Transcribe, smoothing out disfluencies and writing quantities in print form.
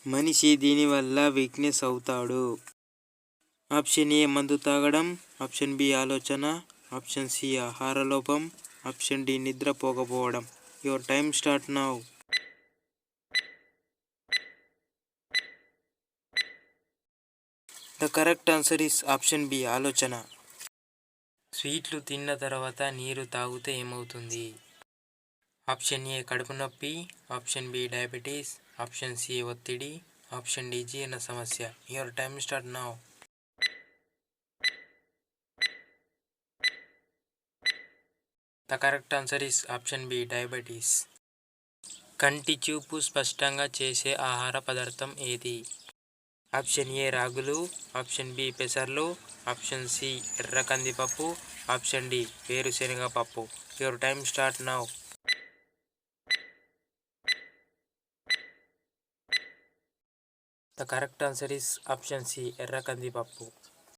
మనిషి దీనివల్ల వీక్నెస్ అవుతాడు. ఆప్షన్ ఏ మందు తాగడం, ఆప్షన్ బి ఆలోచన, ఆప్షన్ సి ఆహార లోపం, ఆప్షన్ డి నిద్రపోకపోవడం. Your time start now. The correct answer is option B ఆలోచన. స్వీట్లు తిన్న తర్వాత నీరు తాగితే ఏమవుతుంది? ఆప్షన్ ఏ కడుపు నొప్పి, option B diabetes, option C ఒత్తిడి, ఆప్షన్ డి జీర్ణ సమస్య. Your time start now. The correct answer is option B diabetes. కంటి చూపు స్పష్టంగా చేసే ఆహార పదార్థం ఏది? ఆప్షన్ ఏ రాగులు, ఆప్షన్ బి పెసర్లు, ఆప్షన్ సి ఎర్ర కందిపప్పు, ఆప్షన్ డి వేరుశెనగ పప్పు. Your time start now. The correct answer is option C ఎర్ర కందిపప్పు.